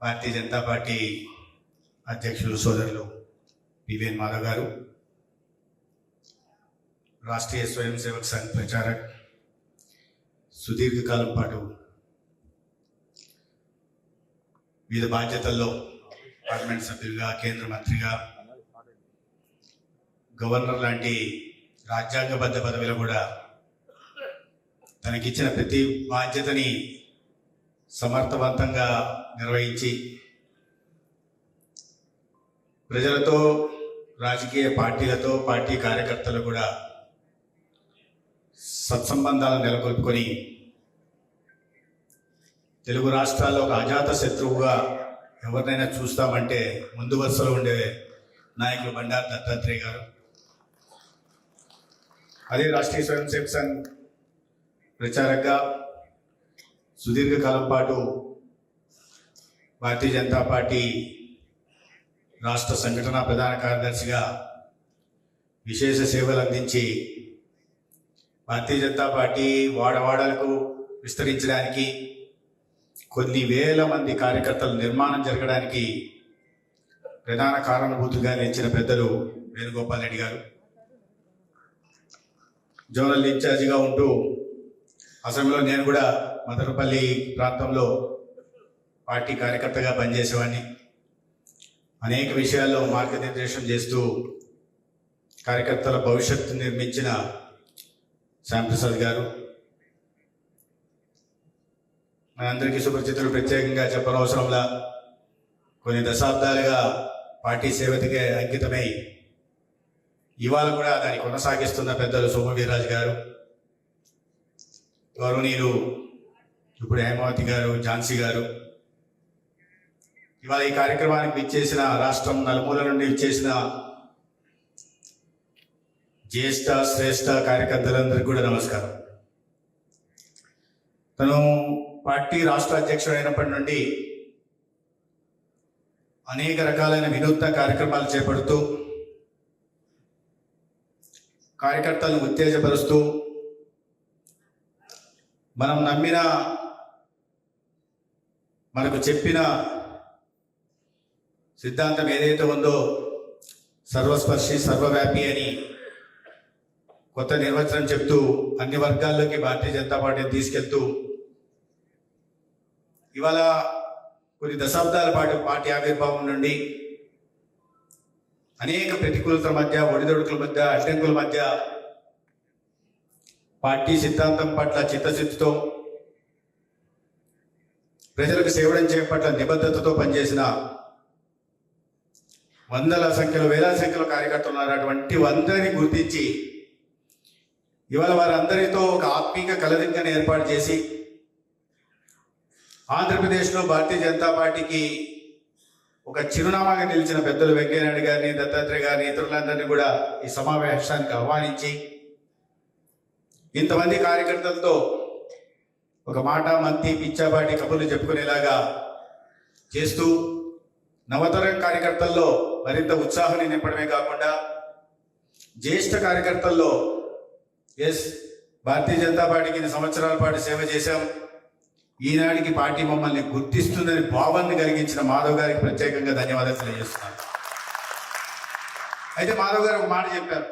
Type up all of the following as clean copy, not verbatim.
Bharatiya Janata party అధ్యక్షులు సోదరులు PVN Madhav గారు, రాష్ట్రీయ స్వయం సేవక్ సంఘ్ ప్రచారక్, సుదీర్ఘకాలం పాటు వివిధ బాధ్యతల్లో పార్లమెంట్ సభ్యులుగా, కేంద్ర మంత్రిగా, గవర్నర్ లాంటి రాజ్యాంగబద్ధ పదవిలో కూడా తనకిచ్చిన ప్రతి బాధ్యతని సమర్థవంతంగా నిర్వహించి ప్రజలతో, రాజకీయ పార్టీలతో, పార్టీ కార్యకర్తలు కూడా సత్సంబంధాలను నెలకొల్పుకొని తెలుగు రాష్ట్రాల్లో ఒక అజాత శత్రువుగా ఎవరినైనా చూస్తామంటే ముందు వరుసలో ఉండే నాయకులు బండారు దత్తాత్రేయ గారు. అదే రాష్ట్రీయ స్వయం సేవక్ సంఘ్ ప్రచారకగా సుదీర్ఘకాలం పాటు భారతీయ జనతా పార్టీ రాష్ట్ర సంఘటన ప్రధాన కార్యదర్శిగా విశేష సేవలు అందించి భారతీయ జనతా పార్టీ వాడవాడలకు విస్తరించడానికి, కొన్ని వేల మంది కార్యకర్తల నిర్మాణం జరగడానికి ప్రధాన కారణభూతులుగా నిలిచిన పెద్దలు వేణుగోపాల్ రెడ్డి గారు. జోనల్ ఇన్ఛార్జిగా ఉంటూ అసెంబ్లీలో నేను కూడా మదనపల్లి ప్రాంతంలో పార్టీ కార్యకర్తగా పనిచేసేవాడిని. అనేక విషయాల్లో మార్గనిర్దేశం చేస్తూ కార్యకర్తల భవిష్యత్తు నిర్మించిన శ్యాంప్రసాద్ గారు మనందరికీ సుపరిచితులు. ప్రత్యేకంగా చెప్పనవసరంలా కొన్ని దశాబ్దాలుగా పార్టీ సేవతికే అంకితమై ఇవాళ కూడా దాన్ని కొనసాగిస్తున్న పెద్దలు సోము వీర్రాజు గారు, గౌరవనీయులు ఇప్పుడు హేమావతి గారు, ఝాన్సీ గారు, ఇవాళ ఈ కార్యక్రమానికి విచ్చేసిన రాష్ట్రం నలుమూల నుండి విచ్చేసిన జ్యేష్ఠ శ్రేష్ఠ కార్యకర్తలందరికీ కూడా నమస్కారం. తను పార్టీ రాష్ట్ర అధ్యక్షుడు అయినప్పటి నుండి అనేక రకాలైన వినూత్న కార్యక్రమాలు చేపడుతూ కార్యకర్తలను ఉత్తేజపరుస్తూ మనం నమ్మిన, మనకు చెప్పిన సిద్ధాంతం ఏదైతే ఉందో సర్వస్పర్శి సర్వవ్యాపి అని కొత్త నిర్వచనం చెప్తూ అన్ని వర్గాల్లోకి భారతీయ జనతా పార్టీని తీసుకెళ్తూ ఇవాళ కొన్ని దశాబ్దాల పాటు పార్టీ ఆవిర్భావం నుండి అనేక ప్రతికూలతల మధ్య, ఒడిదొడుకుల మధ్య, అడ్డంకుల మధ్య పార్టీ సిద్ధాంతం పట్ల చిత్తశుద్ధితో ప్రజలకు సేవడం చేయడం పట్ల నిబద్ధతతో పనిచేసిన వందల సంఖ్యలో, వేల సంఖ్యలో కార్యకర్తలు ఉన్నారు. అటువంటి అందరినీ గుర్తించి ఇవాళ వారందరితో ఒక ఆత్మీయ కలదింకను ఏర్పాటు చేసి ఆంధ్రప్రదేశ్లో భారతీయ జనతా పార్టీకి ఒక చిరునామాగా నిలిచిన పెద్దలు వెంకయ్యనాయుడు గారిని, దత్తాత్రేయ గారిని, ఇతరులందరినీ కూడా ఈ సమావేశానికి ఆహ్వానించి ఇంతమంది కార్యకర్తలతో ఒక మాట మంతి పిచ్చాపాటి కబుర్లు చెప్పుకునేలాగా చేస్తూ నవతరం కార్యకర్తల్లో మరింత ఉత్సాహాన్ని నింపడమే కాకుండా జ్యేష్ఠ కార్యకర్తల్లో భారతీయ జనతా పార్టీకి 2 సంవత్సరాల పాటు సేవ చేశాం, ఈనాటికి పార్టీ మమ్మల్ని గుర్తిస్తుందని భావాన్ని కలిగించిన మాధవ్ గారికి ప్రత్యేకంగా ధన్యవాదాలు తెలియజేస్తున్నాను. అయితే మాధవ్ గారు ఒక మాట చెప్పారు.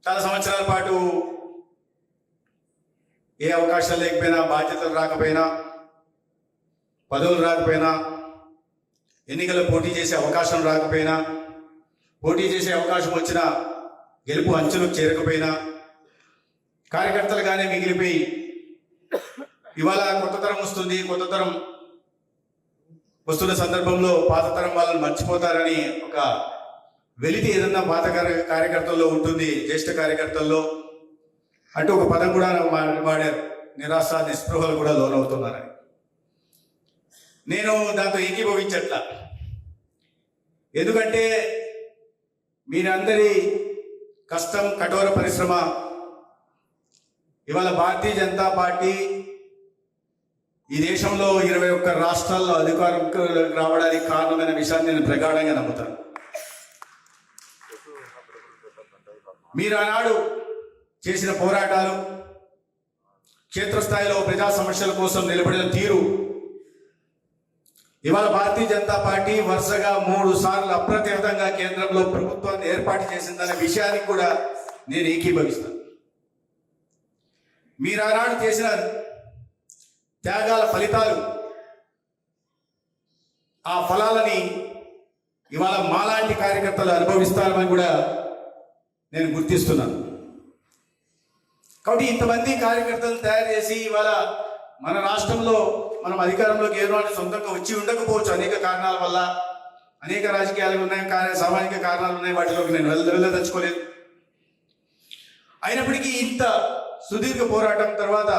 చాలా సంవత్సరాల పాటు ఏ అవకాశాలు లేకపోయినా, బాధ్యతలు రాకపోయినా, పదవులు రాకపోయినా, ఎన్నికల్లో పోటీ చేసే అవకాశం రాకపోయినా, పోటీ చేసే అవకాశం వచ్చినా గెలుపు అంచులకు చేరకపోయినా కార్యకర్తలుగానే మిగిలిపోయి ఇవాళ కొత్త తరం వస్తుంది, కొత్త తరం వస్తున్న సందర్భంలో పాత తరం వాళ్ళని మర్చిపోతారని ఒక వెలితి ఏదన్నా పాత కార్యకర్తల్లో ఉంటుంది, జ్యేష్ఠ కార్యకర్తల్లో అంటూ ఒక పదం కూడా వాడారు, నిరాశ నిస్పృహలు కూడా లోనవుతున్నారని. నేను దాంతో ఏకీభవించట్లా. ఎందుకంటే మీరందరి కష్టం, కఠోర పరిశ్రమ ఇవాళ భారతీయ జనతా పార్టీ ఈ దేశంలో 21 రాష్ట్రాల్లో అధికారం రావడానికి కారణమైన విషయాన్ని నేను ప్రగాఢంగా నమ్ముతాను. మీరు ఆనాడు చేసిన పోరాటాలు, క్షేత్రస్థాయిలో ప్రజా సమస్యల కోసం నిలబడిన తీరు, ఇవాళ భారతీయ జనతా పార్టీ వరుసగా 3 సార్లు అప్రతిహతంగా కేంద్రంలో ప్రభుత్వాన్ని ఏర్పాటు చేసిందనే విషయానికి కూడా నేను ఏకీభవిస్తాను. మీరు ఆనాడు చేసిన త్యాగాల ఫలితాలు, ఆ ఫలాలని ఇవాళ మాలాంటి కార్యకర్తలు అనుభవిస్తారని కూడా నేను గుర్తిస్తున్నాను. కాబట్టి ఇంతమంది కార్యకర్తలు తయారు చేసి ఇవాళ మన రాష్ట్రంలో మనం అధికారంలోకి ఏదో సొంతంగా వచ్చి ఉండకపోవచ్చు, అనేక కారణాల వల్ల, అనేక రాజకీయాలు ఉన్నాయి, సామాజిక కారణాలు ఉన్నాయి, వాటిలోకి నేను వెళ్ళదలుచుకోలేదు. అయినప్పటికీ ఇంత సుదీర్ఘ పోరాటం తర్వాత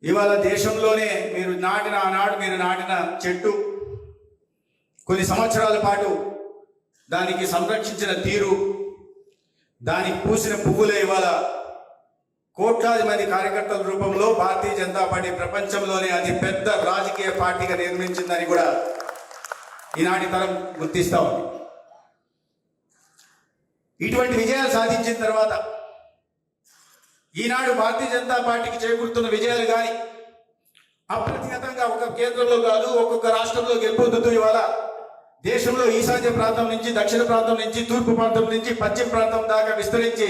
ఇవాళ దేశంలోనే ఆనాడు మీరు నాటిన చెట్టు కొన్ని సంవత్సరాల పాటు దానికి సంరక్షించిన తీరు, దానికి పూసిన పువ్వులే ఇవాళ కోట్లాది మంది కార్యకర్తల రూపంలో భారతీయ జనతా పార్టీ ప్రపంచంలోనే అతి పెద్ద రాజకీయ పార్టీగా నిర్మించిందని కూడా ఈనాటి తరం గుర్తిస్తా ఉంది. ఇటువంటి విజయాలు సాధించిన తర్వాత ఈనాడు భారతీయ జనతా పార్టీకి చేకూరుతున్న విజయాలు కానీ అప్రతిహతంగా ఒక కేంద్రంలో కాదు, ఒక్కొక్క రాష్ట్రంలో గెలుపొందుతూ ఇవాళ దేశంలో ఈశాన్య ప్రాంతం నుంచి, దక్షిణ ప్రాంతం నుంచి, తూర్పు ప్రాంతం నుంచి, పశ్చిమ ప్రాంతం దాకా విస్తరించి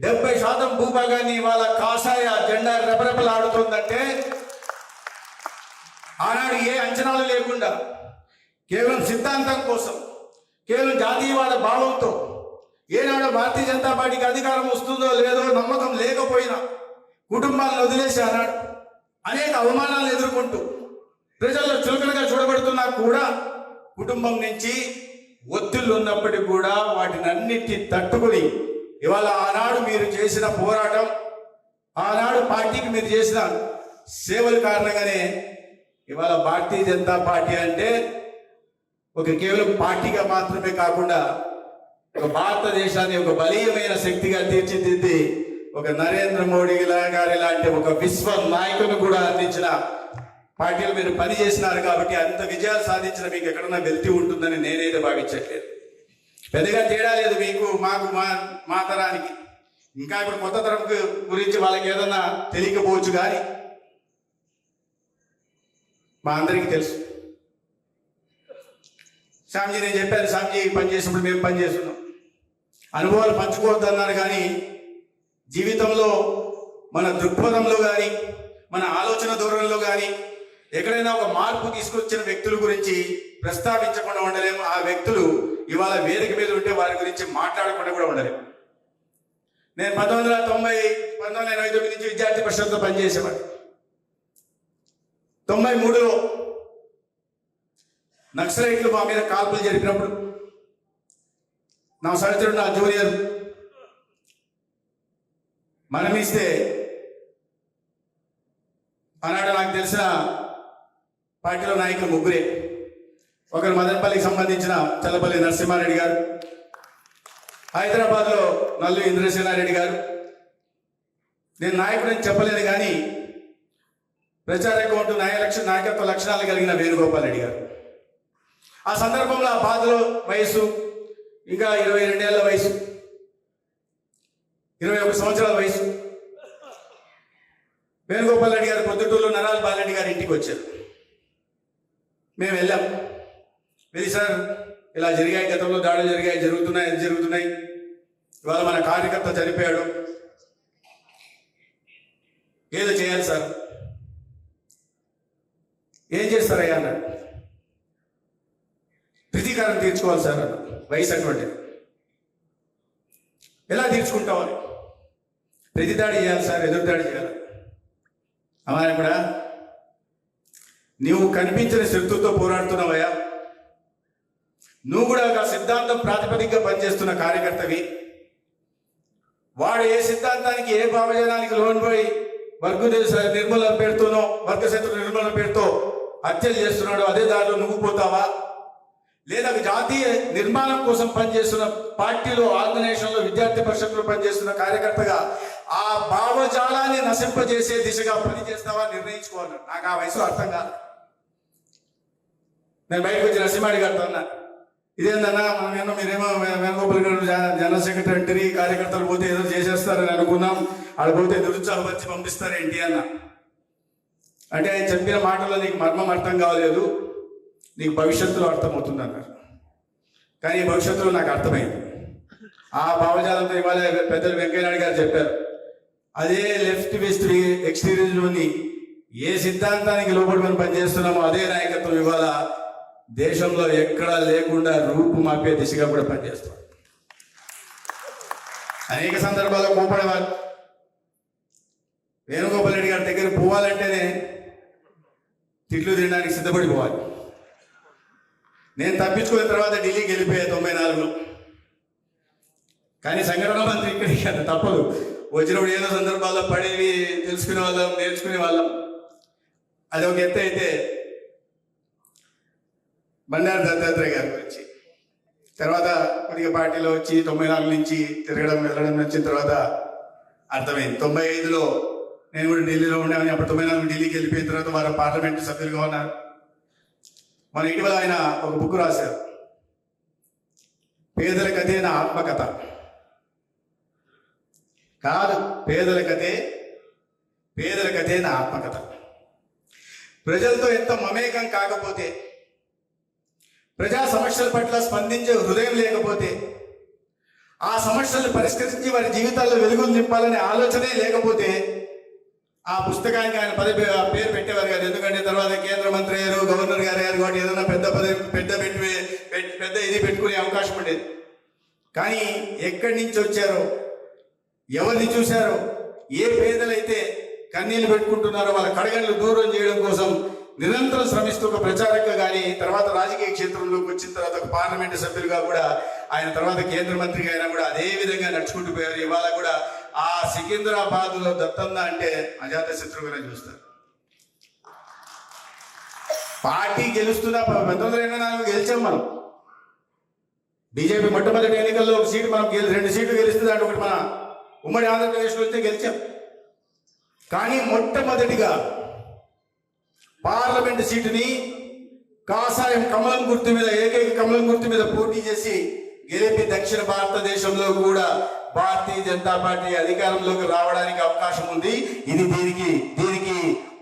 70% భూభాగాన్ని ఇవాళ కాషాయ జెండా రెపరెపలాడుతోందంటే ఆనాడు ఏ అంచనాలు లేకుండా కేవలం సిద్ధాంతం కోసం, కేవలం జాతీయవాద భావంతో ఏనాడు భారతీయ జనతా పార్టీకి అధికారం వస్తుందో లేదో నమ్మకం లేకపోయినా కుటుంబాలను వదిలేసి ఆనాడు అనేక అవమానాలను ఎదుర్కొంటూ ప్రజల్లో చులకనగా చూడబడుతున్నా కూడా కుటుంబం నుంచి ఒత్తిళ్లు ఉన్నప్పటికీ కూడా వాటిని అన్నిటిని తట్టుకుని ఇవాళ ఆనాడు మీరు చేసిన పోరాటం, ఆనాడు పార్టీకి మీరు చేసిన సేవల కారణంగానే ఇవాళ భారతీయ జనతా పార్టీ అంటే ఒక కేవలం పార్టీగా మాత్రమే కాకుండా ఒక భారతదేశాన్ని ఒక బలీయమైన శక్తిగా తీర్చిదిద్ది ఒక నరేంద్ర మోడీ గారి లాంటి ఒక విశ్వ నాయకుని కూడా అందించిన పార్టీలు మీరు పని చేసినారు. కాబట్టి అంత విజయాలు సాధించిన మీకు ఎక్కడన్నా వెళ్తూ ఉంటుందని నేనైతే భావించట్లేదు. పెద్దగా తేడా లేదు మీకు, మాకు, మా తరానికి. ఇంకా ఇప్పుడు కొత్త తరం గురించి వాళ్ళకి ఏదన్నా తెలియకపోవచ్చు, కానీ మా అందరికీ తెలుసు. శ్యామ్జీ, నేను చెప్పాను, శ్యామ్జీ పని చేసినప్పుడు మేము పని చేస్తున్నాం, అనుభవాలు పంచుకోవద్దు అన్నారు. కానీ జీవితంలో మన దృక్పథంలో కానీ, మన ఆలోచన ధోరణిలో కానీ ఎక్కడైనా ఒక మార్పు తీసుకొచ్చిన వ్యక్తుల గురించి ప్రస్తావించకుండా ఉండలేము. ఆ వ్యక్తులు ఇవాళ వేదిక మీద ఉంటే వారి గురించి మాట్లాడకుండా కూడా ఉండలేము. నేను 1989 నుంచి విద్యార్థి పరిషత్లో పనిచేసేవాడు. 93లో నక్సలైట్లు మా మీద కాల్పులు జరిపినప్పుడు నా సహచరుడు, నా జూనియర్ మరణిస్తే ఆనాడు నాకు తెలిసిన పార్టీలో నాయకులు ముగ్గురే. ఒకరు మదనపల్లికి సంబంధించిన చల్లపల్లి నరసింహారెడ్డి గారు, హైదరాబాద్లో నల్లు ఇంద్రసేనారెడ్డి గారు. నేను నాయకుడని చెప్పలేదు, కానీ ప్రచార అకౌంట్ నాయకత్వ లక్షణాలు కలిగిన వేణుగోపాల్ రెడ్డి గారు. ఆ సందర్భంలో ఆ బాధలో వయసు ఇంకా 22 ఏళ్ల వయసు, 21 సంవత్సరాల వయసు. వేణుగోపాల్ రెడ్డి గారు పొద్దుటూరులో నరాల్ బాలరెడ్డి గారి ఇంటికి వచ్చారు. మేము వెళ్ళాం. వెళ్ళి, సార్ ఇలా జరిగాయి, గతంలో దాడులు జరిగాయి, జరుగుతున్నాయి, ఇవాళ మన కార్యకర్త చనిపోయాడు, ఏదో చేయాలి సార్. ఏం చేస్తారయ్యా అన్నాడు. ప్రతీకారం తీర్చుకోవాలి సార్ అన్న. వయసు అటువంటిది, ఎలా తీర్చుకుంటామని. ప్రతి దాడి చేయాలి సార్, ఎదురు దాడి చేయాలి. అమ్మాయి కూడా నువ్వు కనిపించిన శత్రుతో పోరాడుతున్నావయ్యా, నువ్వు కూడా ఒక సిద్ధాంతం ప్రాతిపదికగా పనిచేస్తున్న కార్యకర్తవి. వాడు ఏ సిద్ధాంతానికి, ఏ భావజనానికి లోన్పోయి నిర్మూలన పేరుతోనో, వర్గశత్రు నిర్మూలన పేరుతో హత్యలు చేస్తున్నాడు, అదే దారిలో నువ్వు పోతావా? లేదా జాతీయ నిర్మాణం కోసం పనిచేస్తున్న పార్టీలో, ఆర్గనైజేషన్లో, విద్యార్థి పరిషత్తులో పనిచేస్తున్న కార్యకర్తగా ఆ భావజాలాన్ని నశింపజేసే దిశగా పనిచేస్తావా నిర్ణయించుకోవాలి. నాకు ఆ వయసులో అర్థం కాదు. నేను బయటకు వచ్చి నరసింహాడి గారితో అన్నా, ఇదేందన్నా మీరేమో వేణుగోపాల్ గారు జనరల్ సెక్రటరీ, కార్యకర్తలు పోతే ఏదో చేసేస్తారని అనుకున్నాం, ఆడపోతే నిరుత్సాహపరిచి పంపిస్తారేంటి అన్న. అంటే ఆయన చెప్పిన మాటల్లో నీకు మర్మం అర్థం కావలేదు, నీకు భవిష్యత్తులో అర్థమవుతుంది అన్నారు. కానీ భవిష్యత్తులో నాకు అర్థమైంది. ఆ భావజాలంతో ఇవాళ పెద్దలు వెంకయ్యనాయుడు గారు చెప్పారు, అదే లెఫ్ట్ వెస్ట్ ఎక్స్టీరియర్లోని ఏ సిద్ధాంతానికి లోబడి మనం పనిచేస్తున్నామో అదే నాయకత్వం ఇవాళ దేశంలో ఎక్కడా లేకుండా రూపు మాపే దిశగా కూడా పనిచేస్తాం. అనేక సందర్భాల్లో కోపడేవారు. వేణుగోపాల్ రెడ్డి గారి దగ్గర పోవాలంటేనే తిట్లు తినడానికి సిద్ధపడిపోవాలి. నేను తప్పించుకున్న తర్వాత ఢిల్లీకి వెళ్ళిపోయా 94లో. కానీ సంఘటన మంత్రి ఇక్కడికి అది తప్పదు. వచ్చినప్పుడు ఏదో సందర్భాల్లో పడేవి తెలుసుకునే వాళ్ళం, నేర్చుకునే వాళ్ళం. అది ఒక ఎత్తు అయితే బండారు దత్తాత్రేయ గారి గురించి తర్వాత కొద్దిగా పార్టీలో వచ్చి 94 నుంచి తిరగడం వెళ్ళడం వచ్చిన తర్వాత అర్థమైంది. 95లో నేను కూడా ఢిల్లీలో ఉండేవాడిని. అప్పుడు 94 ఢిల్లీకి వెళ్ళిపోయిన తర్వాత వారు పార్లమెంటు సభ్యులుగా ఉన్నారు. మన ఇటీవల ఆయన ఒక బుక్ రాశారు, పేదల కథే నా ఆత్మకథ. కాదు, పేదల కథే నా ఆత్మకథ. ప్రజలతో ఎంత మమేకం కాకపోతే, ప్రజా సమస్యల పట్ల స్పందించే హృదయం లేకపోతే, ఆ సమస్యలను పరిష్కరించి వారి జీవితాల్లో వెలుగులు నింపాలనే ఆలోచనే లేకపోతే ఆ పుస్తకానికి ఆయన పేరు పెట్టేవారు కాదు. ఎందుకంటే తర్వాత కేంద్ర మంత్రి అయ్యారు, గవర్నర్ గారు అయ్యారు కాబట్టి ఏదైనా పెద్ద ఇది పెట్టుకునే అవకాశం ఉండేది. కానీ ఎక్కడి నుంచి వచ్చారో, ఎవరిని చూశారో, ఏ పేదలైతే కన్నీళ్లు పెట్టుకుంటున్నారో వాళ్ళ కడగండ్లు దూరం చేయడం కోసం నిరంతరం శ్రమిస్తూ ఒక ప్రచారంగా కానీ తర్వాత రాజకీయ క్షేత్రంలోకి వచ్చిన తర్వాత ఒక పార్లమెంటు సభ్యులుగా కూడా ఆయన తర్వాత కేంద్ర మంత్రిగా అయినా కూడా అదే విధంగా నడుచుకుంటూ పోయారు. ఇవాళ కూడా ఆ సికింద్రాబాద్లో దత్తన్న అంటే అజాత శత్రువుగా చూస్తారు. పార్టీ గెలుస్తున్నా 1924 గెలిచాం మనం. బీజేపీ మొట్టమొదటి ఎన్నికల్లో ఒక సీటు మనం 2 సీట్లు గెలిస్తుంది, అంటే ఒకటి మన ఉమ్మడి ఆంధ్రప్రదేశ్లో వస్తే గెలిచాం. కానీ మొట్టమొదటిగా పార్లమెంట్ సీటుని కాషాయం కమలం గుర్తు మీద, ఏకైక కమలం గుర్తు మీద పోటీ చేసి గెలిపి దక్షిణ భారతదేశంలో కూడా భారతీయ జనతా పార్టీ అధికారంలోకి రావడానికి అవకాశం ఉంది. ఇది దీనికి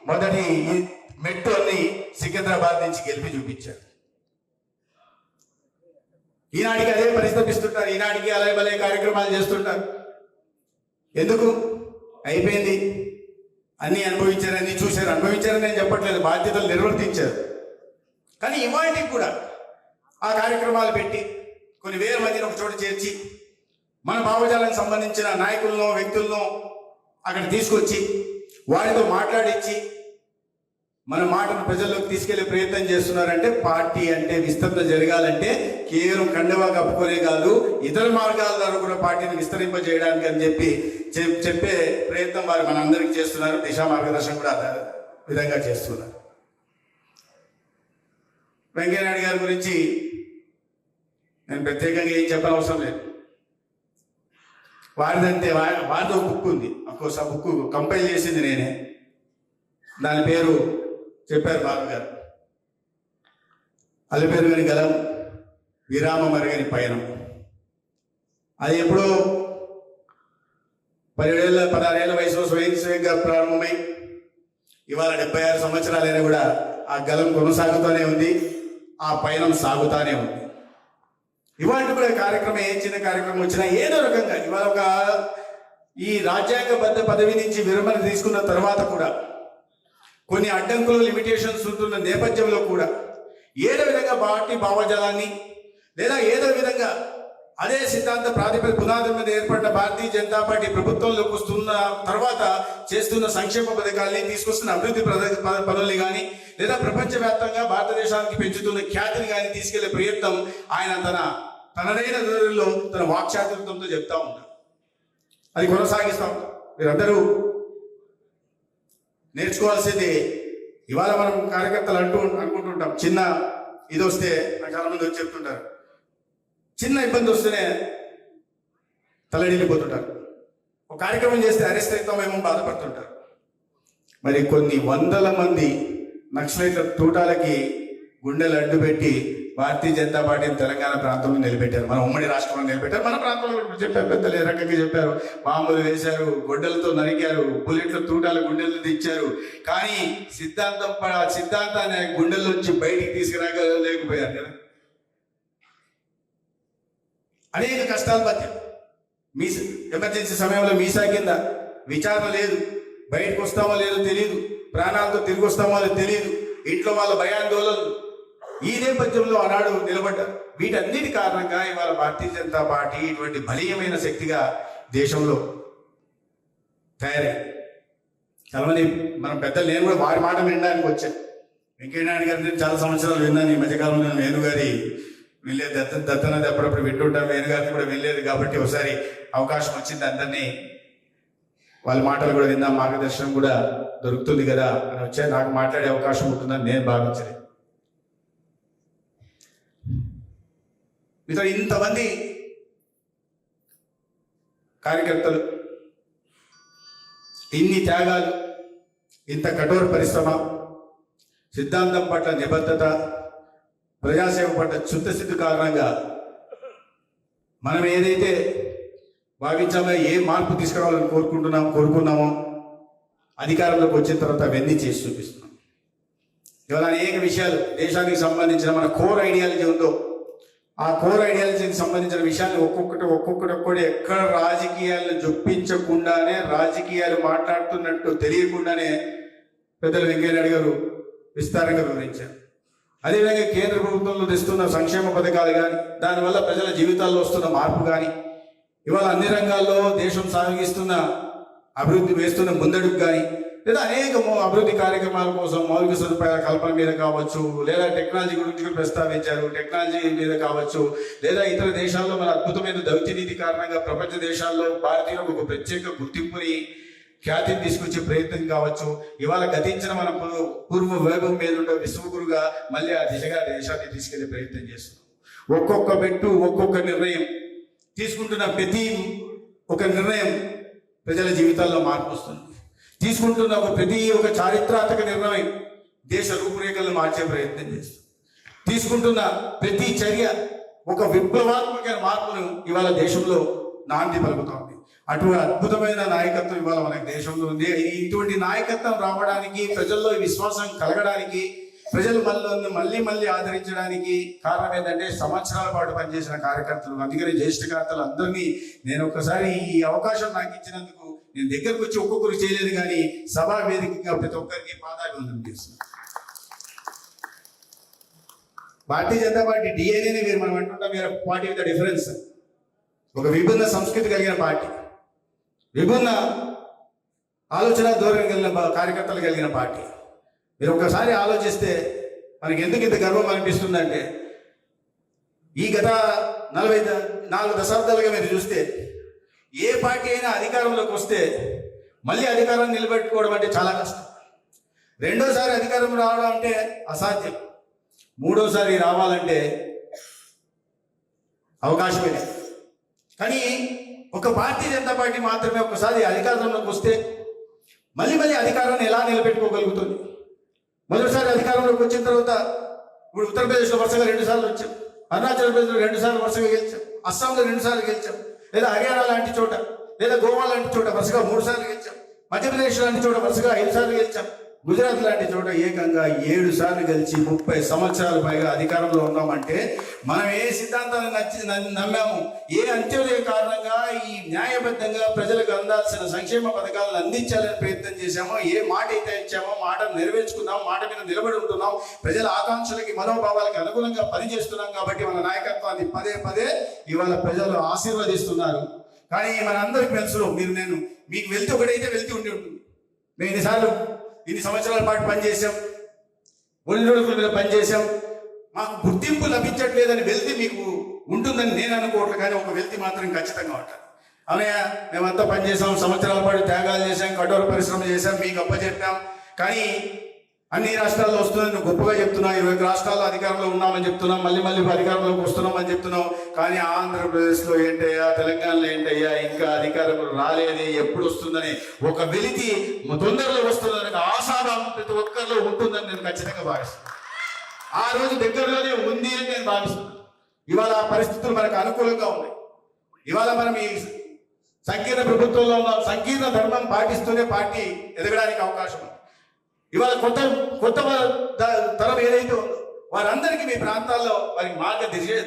మొదటి మెట్టు అని సికింద్రాబాద్ నుంచి గెలిపి చూపించారు. ఈనాటికి అదే పరిస్థితిస్తుంటారు, ఈనాటికి అలాగే భలే కార్యక్రమాలు చేస్తుంటారు. ఎందుకు? అయిపోయింది, అన్నీ అనుభవించారు, అన్నీ చూశారు. అనుభవించారని నేను చెప్పట్లేదు, బాధ్యతలు నిర్వర్తించారు. కానీ ఇవాటికి కూడా ఆ కార్యక్రమాలు పెట్టి కొన్ని వేల మందిని ఒక చోట చేర్చి మన భావజాలకు సంబంధించిన నాయకులను, వ్యక్తులను అక్కడ తీసుకొచ్చి వారితో మాట్లాడించి మన మాటను ప్రజల్లోకి తీసుకెళ్లే ప్రయత్నం చేస్తున్నారంటే పార్టీ అంటే విస్తరణ జరగాలంటే కేవలం కండవా కప్పుకొనే కాదు, ఇతర మార్గాల ద్వారా కూడా పార్టీని విస్తరింపజేయడానికి అని చెప్పే ప్రయత్నం వారు మన అందరికీ చేస్తున్నారు. దిశా మార్గదర్శనం కూడా అదే విధంగా చేస్తున్నారు. వెంకయ్యనాయుడు గారి గురించి నేను ప్రత్యేకంగా ఏం చెప్పనవసరం లేదు. వారిదంతే, వారితో బుక్ ఉంది. అఫ్కోర్స్ ఆ బుక్ కంపైల్ చేసింది నేనే. దాని పేరు చెప్పారు బాబు గారు, అలిపెరుగని గలం విరామ మరుగని పయనం. అది ఎప్పుడో 16 ఏళ్ల వయసులో స్వయంగా ప్రారంభమై ఇవాళ 76 సంవత్సరాలైనా కూడా ఆ గలం కొనసాగుతూనే ఉంది, ఆ పయనం సాగుతూనే ఉంది. ఇవాళ కూడా కార్యక్రమం, ఏ చిన్న కార్యక్రమం వచ్చినా ఏదో రకంగా ఇవాళ ఈ రాజ్యాంగబద్ధ పదవి నుంచి విరమణ తీసుకున్న తర్వాత కూడా కొన్ని అడ్డంకులు, లిమిటేషన్స్ ఉంటున్న నేపథ్యంలో కూడా ఏదో విధంగా పార్టీ భావజాలాన్ని లేదా ఏదో విధంగా అదే సిద్ధాంత ప్రాతిపదిక పునాదుల మీద ఏర్పడిన భారతీయ జనతా పార్టీ ప్రభుత్వంలోకి వస్తున్న తర్వాత చేస్తున్న సంక్షేమ పథకాల్ని, తీసుకొస్తున్న అభివృద్ధి పనుల్ని కానీ లేదా ప్రపంచవ్యాప్తంగా భారతదేశానికి పెంచుతున్న ఖ్యాతిని కానీ తీసుకెళ్లే ప్రయత్నం ఆయన తనదైన ధోరణిలో తన వాక్చాతుర్యంతో చెప్తా ఉంటారు. అది కొనసాగిస్తా ఉంటాం. మీరందరూ నేర్చుకోవాల్సింది. ఇవాళ మనం కార్యకర్తలు అనుకుంటుంటాం, చిన్న ఇది వస్తే నాకు చాలా మంది వచ్చి చెప్తుంటారు, చిన్న ఇబ్బంది వస్తేనే తలడిల్లిపోతుంటారు. ఒక కార్యక్రమం చేస్తే అరెస్ట్ అవుతామేమో బాధపడుతుంటారు. మరి కొన్ని వందల మంది నక్సలైట్ల తూటాలకి గుండెలు అడ్డు పెట్టి భారతీయ జనతా పార్టీని తెలంగాణ ప్రాంతంలో నిలబెట్టారు, మన ఉమ్మడి రాష్ట్రంలో నిలబెట్టారు. మన ప్రాంతంలో కూడా చెప్పారు, పెద్దలు ఏ రకంగా చెప్పారు, బాంబులు వేశారు, గొడ్డలతో నరికారు, బుల్లెట్లు తూటాలు గుండెలు తెచ్చారు. కానీ సిద్ధాంతాన్ని గుండెల నుంచి బయటికి తీసుకురాలేకపోయారు కదా. అనేక కష్టాలు మధ్య ఎమర్జెన్సీ సమయంలో మీసా కింద విచారణ లేదు, బయటకు వస్తామో లేదో తెలియదు, ప్రాణాలతో తిరిగి వస్తామో లేదో తెలియదు, ఇంట్లో వాళ్ళ భయాందోళనలు. ఈ నేపథ్యంలో ఆనాడు నిలబడ్డారు. వీటన్నిటి కారణంగా ఇవాళ భారతీయ జనతా పార్టీ ఇటువంటి బలీయమైన శక్తిగా దేశంలో తయారైంది. చాలామంది మన పెద్దలు, నేను కూడా వారి మాట వినడానికి వచ్చాను. వెంకయ్యనాయుడు గారిని నేను చాలా సంవత్సరాలు విన్నాను. ఈ మధ్యకాలంలో నేను వేణుగారి వెళ్ళేది, దత్తనది అప్పుడప్పుడు వింటుంటాం, వేణుగారిని కూడా వెళ్ళేది. కాబట్టి ఒకసారి అవకాశం వచ్చింది, అందరినీ వాళ్ళ మాటలు కూడా విందాం, మార్గదర్శనం కూడా దొరుకుతుంది కదా అని వచ్చా. నాకు మాట్లాడే అవకాశం ఉంటుందని నేను భావించలేదు. మీతో ఇంతమంది కార్యకర్తలు, ఇన్ని త్యాగాలు, ఇంత కఠోర పరిశ్రమ, సిద్ధాంతం పట్ల నిబద్ధత, ప్రజాసేవ పట్ల చిత్తశుద్ధి కారణంగా మనం ఏదైతే భావించామో, ఏ మార్పు తీసుకురావాలని కోరుకున్నామో అధికారంలోకి వచ్చిన తర్వాత అవన్నీ చేసి చూపిస్తున్నాం. ఇవాళ అనేక విషయాలు దేశానికి సంబంధించిన మన కోర్ ఐడియాలజీ ఉందో, ఆ కోర్ ఐడియాలజీకి సంబంధించిన విషయాన్ని ఒక్కొక్కటి ఎక్కడ రాజకీయాలను జొప్పించకుండానే, రాజకీయాలు మాట్లాడుతున్నట్టు తెలియకుండానే పెద్దలు వెంకయ్యనాయుడు గారు విస్తారంగా వివరించారు. అదేవిధంగా కేంద్ర ప్రభుత్వంలో తెస్తున్న సంక్షేమ పథకాలు కానీ, దానివల్ల ప్రజల జీవితాల్లో వస్తున్న మార్పు కానీ, ఇవాళ అన్ని రంగాల్లో దేశం సాగిస్తున్న అభివృద్ధి వేస్తున్న ముందడుగు కానీ, లేదా అనేక అభివృద్ధి కార్యక్రమాల కోసం మౌలిక సదుపాయాల కల్పన మీద కావచ్చు, లేదా టెక్నాలజీ గురించి కూడా ప్రస్తావించారు, టెక్నాలజీ మీద కావచ్చు, లేదా ఇతర దేశాల్లో మన అద్భుతమైన దౌత్య నీతి కారణంగా ప్రపంచ దేశాల్లో భారతీయులకు ఒక ప్రత్యేక గుర్తింపుని, ఖ్యాతిని తీసుకొచ్చే ప్రయత్నం కావచ్చు. ఇవాళ గతించిన మన పూర్వ వైభవం మీద ఉండే విశ్వగురుగా మళ్ళీ ఆ దిశగా దేశాన్ని తీసుకెళ్లే ప్రయత్నం చేస్తున్నాం. ఒక్కొక్క పెట్టు, ఒక్కొక్క నిర్ణయం తీసుకుంటున్న ప్రతి ఒక నిర్ణయం ప్రజల జీవితాల్లో మార్పు వస్తుంది. తీసుకుంటున్న ప్రతి ఒక చారిత్రాత్మక నిర్ణయం దేశ రూపురేఖలను మార్చే ప్రయత్నం చేస్తుంది. తీసుకుంటున్న ప్రతి చర్య ఒక విప్లవాత్మక మార్పును ఇవాళ దేశంలో నాంది పలుకుతోంది. అటువంటి అద్భుతమైన నాయకత్వం ఇవాళ మనకి దేశంలో ఉంది. ఇటువంటి నాయకత్వం రావడానికి, ప్రజల్లో విశ్వాసం కలగడానికి, ప్రజలు మళ్ళీ ఆదరించడానికి కారణం ఏంటంటే సంవత్సరాల పాటు పనిచేసిన కార్యకర్తలు. అందుకని జ్యేష్ఠకర్తలు అందరినీ నేను ఒకసారి ఈ అవకాశం నాకు ఇచ్చినందుకు నేను దగ్గరకు వచ్చి ఒక్కొక్కరు చేయలేదు, కానీ సభా వేదికగా ప్రతి ఒక్కరికి పాదాభివందనం చేస్తున్నాను. భారతీయ జనతా పార్టీ డిఎన్ఏనే వేరు, మనం అంటుంటాం వేరే పార్టీ విత్ డిఫరెన్స్. ఒక విభిన్న సంస్కృతి కలిగిన పార్టీ, విభిన్న ఆలోచన ధోరణి కలిగిన కార్యకర్తలు కలిగిన పార్టీ. మీరు ఒక్కసారి ఆలోచిస్తే మనకి ఎందుకు ఇంత గర్వం అనిపిస్తుందంటే, ఈ గత 44 దశాబ్దాలుగా మీరు చూస్తే ఏ పార్టీ అయినా అధికారంలోకి వస్తే మళ్ళీ అధికారాన్ని నిలబెట్టుకోవడం అంటే చాలా కష్టం. రెండోసారి అధికారం రావడం అంటే అసాధ్యం. మూడోసారి రావాలంటే అవకాశమే లేదు. కానీ ఒక భారతీయ జనతా పార్టీ మాత్రమే ఒకసారి అధికారంలోకి వస్తే మళ్ళీ అధికారాన్ని ఎలా నిలబెట్టుకోగలుగుతుంది. మొదటిసారి అధికారంలోకి వచ్చిన తర్వాత ఇప్పుడు ఉత్తరప్రదేశ్లో వరుసగా 2 సార్లు వచ్చాం, అరుణాచల్ ప్రదేశ్లో 2 సార్లు వరుసగా గెలిచాం, అస్సాంలో 2 సార్లు గెలిచాం, లేదా హర్యానా లాంటి చోట, లేదా గోవా లాంటి చోట వరుసగా 3 సార్లు గెలిచాం, మధ్యప్రదేశ్ లాంటి చోట వరుసగా 5 సార్లు గెలిచాం, గుజరాత్ లాంటి చోట ఏకంగా 7 సార్లు గెలిచి 30 సంవత్సరాల పైగా అధికారంలో ఉన్నామంటే మనం ఏ సిద్ధాంతాన్ని నమ్మాము, ఏ అంత్యోదయ కారణంగా ఈ న్యాయబద్ధంగా ప్రజలకు అందాల్సిన సంక్షేమ పథకాలను అందించాలని ప్రయత్నం చేశామో, ఏ మాట అయితే ఇచ్చామో మాటను నెరవేర్చుకున్నాం, మాట మీద నిలబడి ఉంటున్నాం, ప్రజల ఆకాంక్షలకి మనోభావాలకి అనుగుణంగా పనిచేస్తున్నాం. కాబట్టి మన నాయకత్వాన్ని పదే ఇవాళ ప్రజలు ఆశీర్వదిస్తున్నారు. కానీ మనందరికీ తెలుసు, మీకు వెళ్తే ఒకటైతే వెళ్తూ ఉండి ఉంటుంది. మేము ఇన్ని సంవత్సరాల పాటు పనిచేసాం, ఒడిదుడుకుల మీద పనిచేసాం, మాకు గుర్తింపు లభించట్లేదని వెళ్తే మీకు ఉంటుందని నేను అనుకోవట్లేదు. కానీ ఒక వెళ్తే మాత్రం ఖచ్చితంగా ఉంటుంది. అవునయ్య, మేమంతా పనిచేసాం, సంవత్సరాల పాటు త్యాగాలు చేశాం, కఠోర పరిశ్రమ చేశాం, మీకు అప్పచెప్పాం. కానీ అన్ని రాష్ట్రాల్లో వస్తుందని నువ్వు గొప్పగా చెప్తున్నావు, 20 రాష్ట్రాల్లో అధికారంలో ఉన్నామని చెప్తున్నాం, మళ్ళీ అధికారంలోకి వస్తున్నామని చెప్తున్నావు. కానీ ఆంధ్రప్రదేశ్లో ఏంటయ్యా, తెలంగాణలో ఏంటయ్యా, ఇంకా అధికారం రాలేదే, ఎప్పుడు వస్తుందని ఒక వెలితి తొందరలో వస్తుందని ఆశాభావం ప్రతి ఒక్కరిలో ఉంటుందని నేను ఖచ్చితంగా భావిస్తున్నాను. ఆ రోజు దగ్గరలోనే ఉంది అని నేను భావిస్తున్నాను. ఇవాళ ఆ పరిస్థితులు మనకు అనుకూలంగా ఉన్నాయి. ఇవాళ మనం ఈ సంకీర్ణ ప్రభుత్వంలో ఉన్న సంకీర్ణ ధర్మం పాటిస్తూనే పార్టీ ఎదగడానికి అవకాశం ఉంది. ఇవాళ కొత్త తరం ఏదైతే ఉందో వారందరికీ మీ ప్రాంతాల్లో వారికి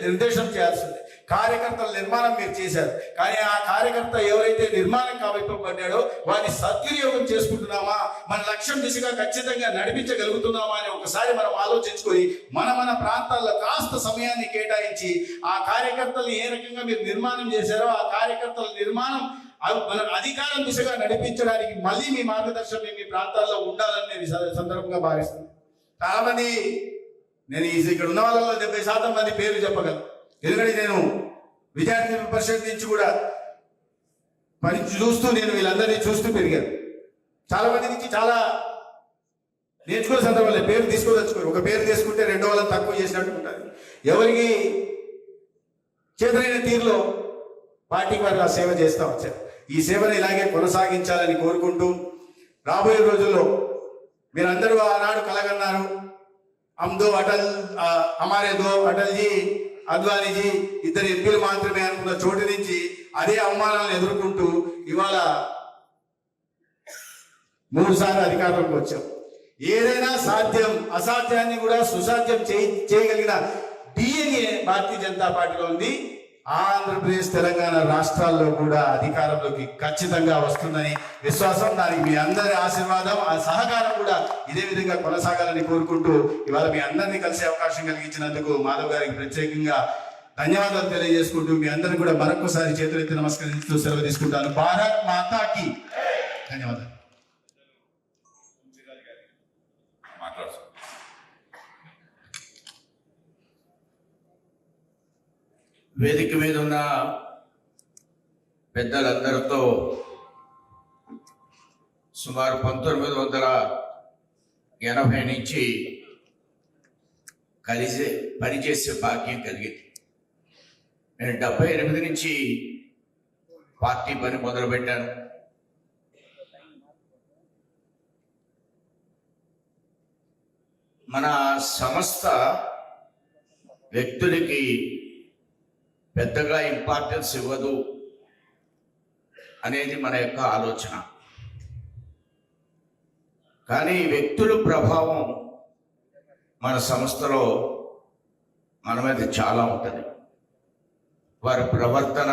నిర్దేశం చేయాల్సింది. కార్యకర్తల నిర్మాణం మీరు చేశారు, కానీ ఆ కార్యకర్త ఎవరైతే నిర్మాణం కాబట్టాడో వారిని సద్వినియోగం చేసుకుంటున్నామా, మన లక్ష్యం దిశగా ఖచ్చితంగా నడిపించగలుగుతున్నామా అని ఒకసారి మనం ఆలోచించుకొని మన ప్రాంతాల్లో కాస్త సమయాన్ని కేటాయించి ఆ కార్యకర్తలు ఏ రకంగా మీరు నిర్మాణం చేశారో ఆ కార్యకర్తల నిర్మాణం మన అధికారం దిశగా నడిపించడానికి మళ్ళీ మీ మార్గదర్శనం మీ ప్రాంతాల్లో ఉండాలని నేను సందర్భంగా భావిస్తున్నాను. చాలా మంది నేను ఇక్కడ ఉన్న వాళ్ళలో 70% మంది పేర్లు చెప్పగలను. ఎందుకంటే నేను విద్యార్థి పరిషత్ నుంచి కూడా పని చూస్తూ నేను వీళ్ళందరినీ చూస్తూ పెరిగాను. చాలా మంది నుంచి చాలా నేర్చుకునే సందర్భంలో పేరు తీసుకోదలుచుకోరు. ఒక పేరు తీసుకుంటే రెండో వాళ్ళని తక్కువ చేసినట్టు ఉంటుంది. ఎవరికి చేతనైన తీరులో పార్టీకి వారు ఆ సేవ చేస్తూ వచ్చారు. ఈ సేవను ఇలాగే కొనసాగించాలని కోరుకుంటూ రాబోయే రోజుల్లో మీరందరూ ఆనాడు కలగన్నారు, హమ్దో అటల్ హమారే దో అటల్ జీ అద్వానీజీ ఇద్దరు ఎంపీలు మాత్రమే అనుకున్న చోటు నుంచి అదే అవమానాలను ఎదుర్కొంటూ ఇవాళ 3 సార్లు అధికారంలోకి వచ్చాం. ఏదైనా సాధ్యం, అసాధ్యాన్ని కూడా సుసాధ్యం చేయగలిగిన DNA భారతీయ జనతా పార్టీలో ఉంది. ఆంధ్రప్రదేశ్ తెలంగాణ రాష్ట్రాల్లో కూడా అధికారంలోకి ఖచ్చితంగా వస్తుందని విశ్వాసం. దానికి మీ అందరి ఆశీర్వాదం, ఆ సహకారం కూడా ఇదే విధంగా కొనసాగాలని కోరుకుంటూ ఇవాళ మీ అందరినీ కలిసే అవకాశం కలిగించినందుకు మాధవ్ గారికి ప్రత్యేకంగా ధన్యవాదాలు తెలియజేసుకుంటూ మీ అందరినీ కూడా మరొకసారి చేతులెత్తి నమస్కరిస్తూ సెలవు తీసుకుంటాను. భారత్ మాతాకి ధన్యవాదాలు. వేదిక మీద ఉన్న పెద్దలందరితో సుమారు 1980 నుంచి కలిసి పనిచేసే భాగ్యం కలిగింది. నేను 78 నుంచి పార్టీ పని మొదలుపెట్టాను. మన సంస్థ వ్యక్తులకి పెద్దగా ఇంపార్టెన్స్ ఇవ్వదు అనేది మన యొక్క ఆలోచన. కానీ వ్యక్తుల ప్రభావం మన సంస్థలో మన మీద చాలా ఉంటుంది. వారి ప్రవర్తన,